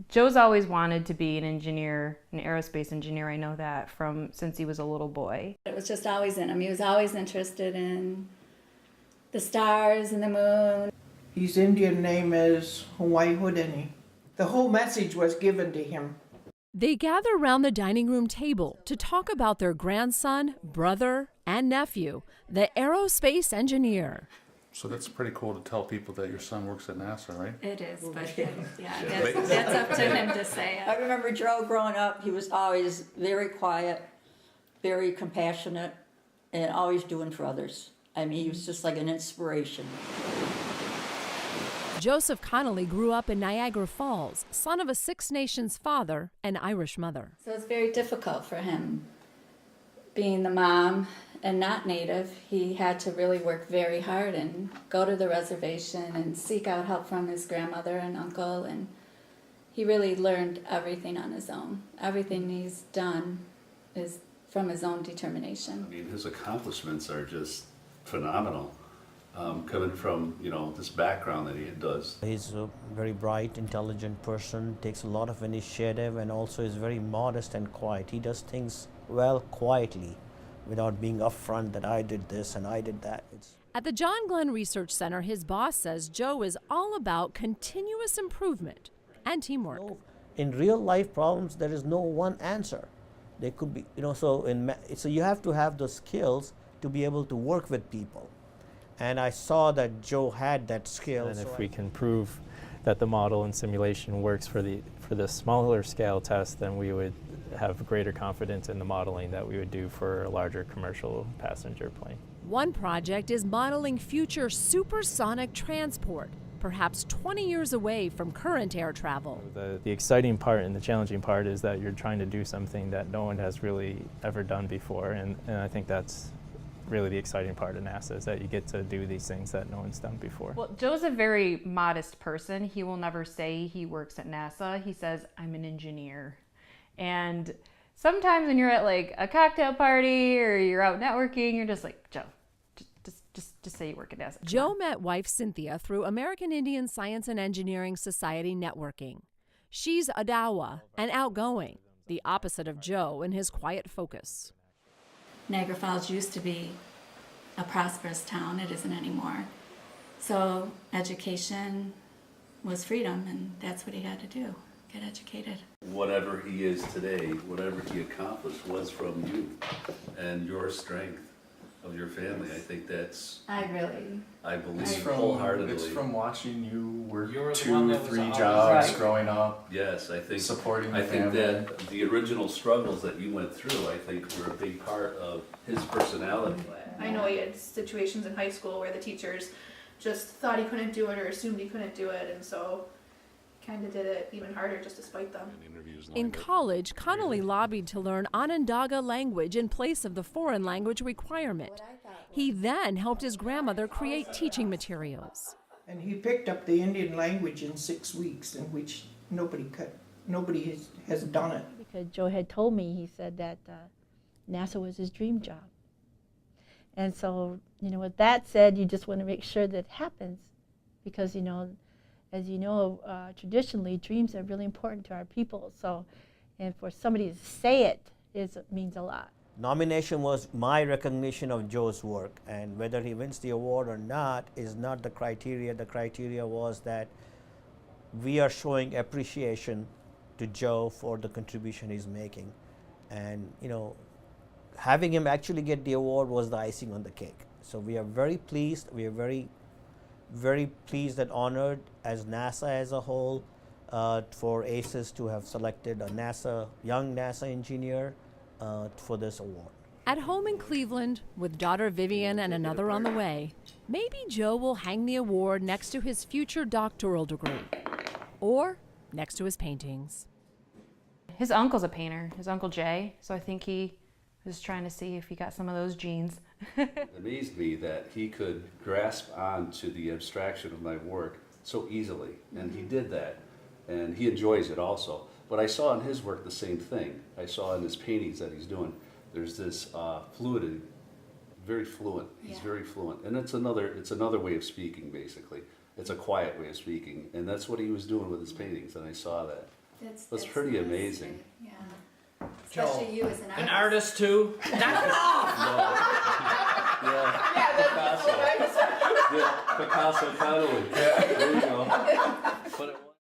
Joe's always wanted to be an engineer, an aerospace engineer. I know that from since he was a little boy. It was just always in him. He was always interested in the stars and the moon. His Indian name is Hawaii Houdini. The whole message was given to him. They gather around the dining room table to talk about their grandson, brother, and nephew, the aerospace engineer. So that's pretty cool to tell people that your son works at NASA, right? It is, but that's up to him to say I it. remember Joe growing up, he was always very quiet, very compassionate, and always doing for others. I mean, he was just like an inspiration. Joseph Connolly grew up in Niagara Falls, son of a Six Nations father and Irish mother. So it's very difficult for him. Being the mom and not Native, he had to really work very hard and go to the reservation and seek out help from his grandmother and uncle. And he really learned everything on his own. Everything he's done is from his own determination. I mean, his accomplishments are just phenomenal. Coming from, this background that he does. He's a very bright, intelligent person, takes a lot of initiative, and also is very modest and quiet. He does things well quietly without being upfront that I did this and I did that. At the John Glenn Research Center, his boss says Joe is all about continuous improvement and teamwork. In real life problems, there is no one answer. They could be, so you have to have the skills to be able to work with people. And I saw that Joe had that skill. And if we can prove that the model and simulation works for the smaller scale test, then we would have greater confidence in the modeling that we would do for a larger commercial passenger plane. One project is modeling future supersonic transport, perhaps 20 years away from current air travel. The exciting part and the challenging part is that you're trying to do something that no one has really ever done before, and I think that's really the exciting part of NASA, is that you get to do these things that no one's done before. Well, Joe's a very modest person. He will never say he works at NASA. He says, I'm an engineer. And sometimes when you're at like a cocktail party or you're out networking, you're just like, Joe, just say you work at NASA. Joe met wife Cynthia through American Indian Science and Engineering Society networking. She's Adawa and outgoing, the opposite of Joe in his quiet focus. Niagara Falls used to be a prosperous town. It isn't anymore. So education was freedom, and that's what he had to do, get educated. Whatever he is today, whatever he accomplished was from you and your strength of your family. I think that's, I believe wholeheartedly. It's from watching you work You were the 2, one that was 3 always jobs right. growing up. Yes, I think Supporting the I think family. that the original struggles that you went through, I think, were a big part of his personality. I know he had situations in high school where the teachers just thought he couldn't do it or assumed he couldn't do it, and so kind of did it even harder just to spite them. In college, Connolly lobbied to learn Onondaga language in place of the foreign language requirement. He then helped his grandmother create teaching materials. And he picked up the Indian language in 6 weeks, in which nobody has done it. Because Joe had told me, he said that NASA was his dream job. And so, with that said, you just want to make sure that happens. Because, as you know, traditionally, dreams are really important to our people. So, and for somebody to say it means a lot. Nomination was my recognition of Joe's work, and whether he wins the award or not is not the criteria. The criteria was that we are showing appreciation to Joe for the contribution he's making. And, having him actually get the award was the icing on the cake. So we are very pleased. We are very, very pleased and honored as NASA as a whole for AISES to have selected a young NASA engineer for this award. At home in Cleveland, with daughter Vivian and another on the way, maybe Joe will hang the award next to his future doctoral degree, or next to his paintings. His uncle's a painter, his Uncle Jay, so I think he was trying to see if he got some of those genes. It amazed me that he could grasp onto the abstraction of my work so easily, and he did that, and he enjoys it also. But I saw in his work the same thing. I saw in his paintings that he's doing, there's this fluidity, very fluent. He's very fluent, and it's another way of speaking, basically. It's a quiet way of speaking, and that's what he was doing with his paintings, and I saw that. That's pretty amazing. Yeah. Especially you as an artist. too? Knock it off! Yeah, Picasso. Yeah, Picasso Connolly. There you go. But it was